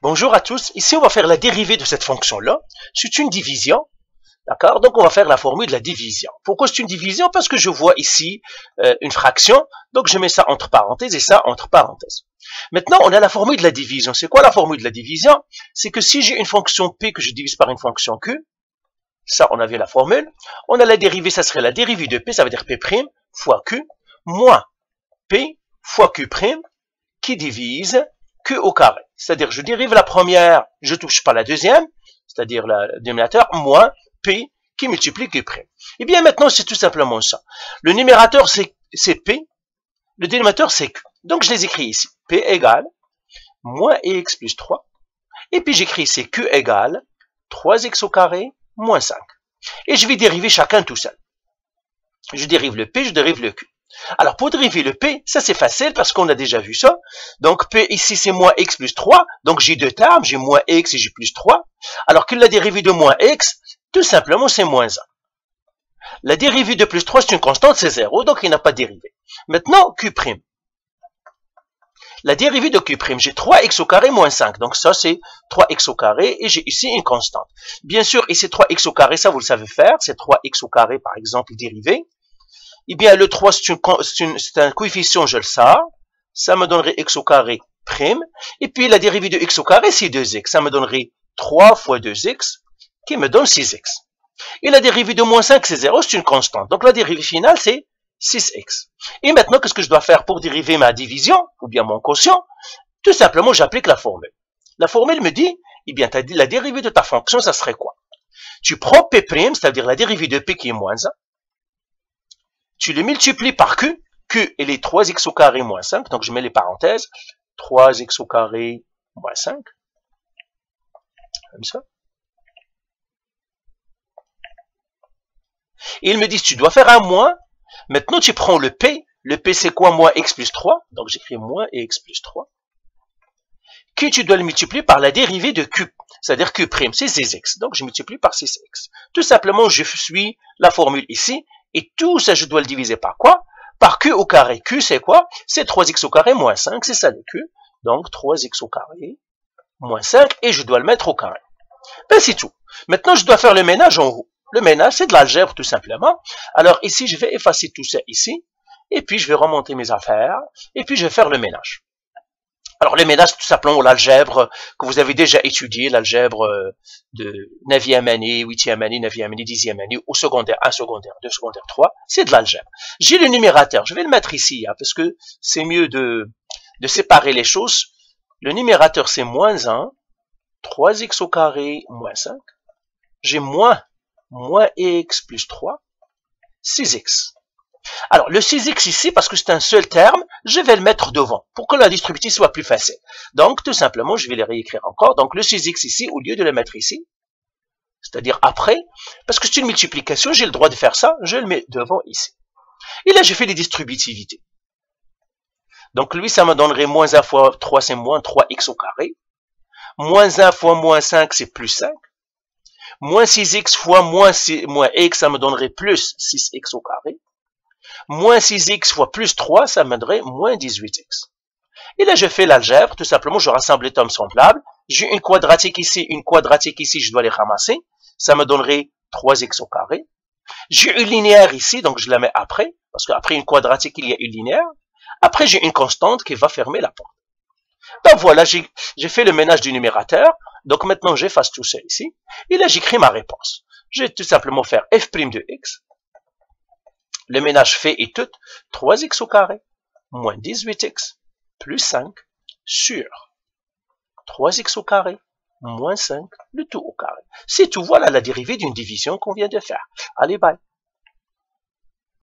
Bonjour à tous, ici on va faire la dérivée de cette fonction-là. C'est une division, d'accord? Donc on va faire la formule de la division. Pourquoi c'est une division? Parce que je vois ici une fraction, donc je mets ça entre parenthèses et ça entre parenthèses. Maintenant on a la formule de la division. C'est quoi la formule de la division? C'est que si j'ai une fonction P que je divise par une fonction Q, ça on avait la formule, on a la dérivée, ça serait la dérivée de P, ça veut dire P' fois Q, moins P fois Q' qui divise Q au carré. C'est-à-dire, je dérive la première, je touche pas la deuxième, c'est-à-dire le dénominateur, moins P qui multiplie Q'. Et bien maintenant, c'est tout simplement ça. Le numérateur, c'est P, le dénominateur, c'est Q. Donc, je les écris ici. P égale moins x plus 3. Et puis, j'écris ici Q égale 3x au carré moins 5. Et je vais dériver chacun tout seul. Je dérive le P, je dérive le Q. Alors, pour dériver le P, ça c'est facile parce qu'on a déjà vu ça. Donc, P ici c'est moins x plus 3. Donc, j'ai deux termes, j'ai moins x et j'ai plus 3. Alors que la dérivée de moins x, tout simplement, c'est moins 1. La dérivée de plus 3, c'est une constante, c'est 0. Donc, il n'a pas de dérivée. Maintenant, Q'. La dérivée de Q', j'ai 3x au carré moins 5. Donc, ça c'est 3x au carré et j'ai ici une constante. Bien sûr, ici 3x au carré, ça vous le savez faire. C'est 3x au carré, par exemple, dérivé. Eh bien, le 3, c'est un coefficient, je le sais. Ça me donnerait x au carré prime. Et puis, la dérivée de x au carré, c'est 2x. Ça me donnerait 3 fois 2x, qui me donne 6x. Et la dérivée de moins 5, c'est 0, c'est une constante. Donc, la dérivée finale, c'est 6x. Et maintenant, qu'est-ce que je dois faire pour dériver ma division, ou bien mon quotient? Tout simplement, j'applique la formule. La formule me dit, eh bien, la dérivée de ta fonction, ça serait quoi? Tu prends P', c'est-à-dire la dérivée de P qui est moins 1. Tu le multiplies par Q. Q, il est 3x au carré moins 5. Donc, je mets les parenthèses. 3x au carré moins 5. Comme ça. Et ils me disent, tu dois faire un moins. Maintenant, tu prends le P. Le P, c'est quoi? Moins x plus 3. Donc, j'écris moins x plus 3. Q, tu dois le multiplier par la dérivée de Q. C'est-à-dire Q', c'est 6x. Donc, je multiplie par 6x. Tout simplement, je suis la formule ici. Et tout ça, je dois le diviser par quoi? Par Q au carré. Q, c'est quoi? C'est 3x au carré moins 5. C'est ça le Q. Donc, 3x au carré moins 5. Et je dois le mettre au carré. Ben, c'est tout. Maintenant, je dois faire le ménage en haut. Le ménage, c'est de l'algèbre, tout simplement. Alors, ici, je vais effacer tout ça ici. Et puis, je vais remonter mes affaires. Et puis, je vais faire le ménage. Alors, le ménage, tout simplement, l'algèbre que vous avez déjà étudié, l'algèbre de 9e année, 8e année, 9e année, 10e année, au secondaire 1, secondaire 2, secondaire 3, c'est de l'algèbre. J'ai le numérateur, je vais le mettre ici, hein, parce que c'est mieux de séparer les choses. Le numérateur, c'est moins 1, 3x au carré, moins 5. J'ai moins x plus 3, 6x. Alors, le 6x ici, parce que c'est un seul terme, je vais le mettre devant, pour que la distributive soit plus facile. Donc, tout simplement, je vais les réécrire encore. Donc, le 6x ici, au lieu de le mettre ici, c'est-à-dire après, parce que c'est une multiplication, j'ai le droit de faire ça, je le mets devant ici. Et là, j'ai fait les distributivités. Donc, lui, ça me donnerait moins 1 fois 3, c'est moins 3x au carré. Moins 1 fois moins 5, c'est plus 5. Moins 6x fois moins x, ça me donnerait plus 6x au carré. Moins 6x fois plus 3, ça me donnerait moins 18x. Et là, je fais l'algèbre. Tout simplement, je rassemble les termes semblables. J'ai une quadratique ici, je dois les ramasser. Ça me donnerait 3x au carré. J'ai une linéaire ici, donc je la mets après, parce qu'après une quadratique, il y a une linéaire. Après, j'ai une constante qui va fermer la porte. Donc voilà, j'ai fait le ménage du numérateur. Donc maintenant, j'efface tout ça ici. Et là, j'écris ma réponse. Je vais tout simplement faire f' de x. Le ménage fait et tout, 3x au carré, moins 18x, plus 5, sur 3x au carré, moins 5, le tout au carré. C'est tout, voilà la dérivée d'une division qu'on vient de faire. Allez, bye.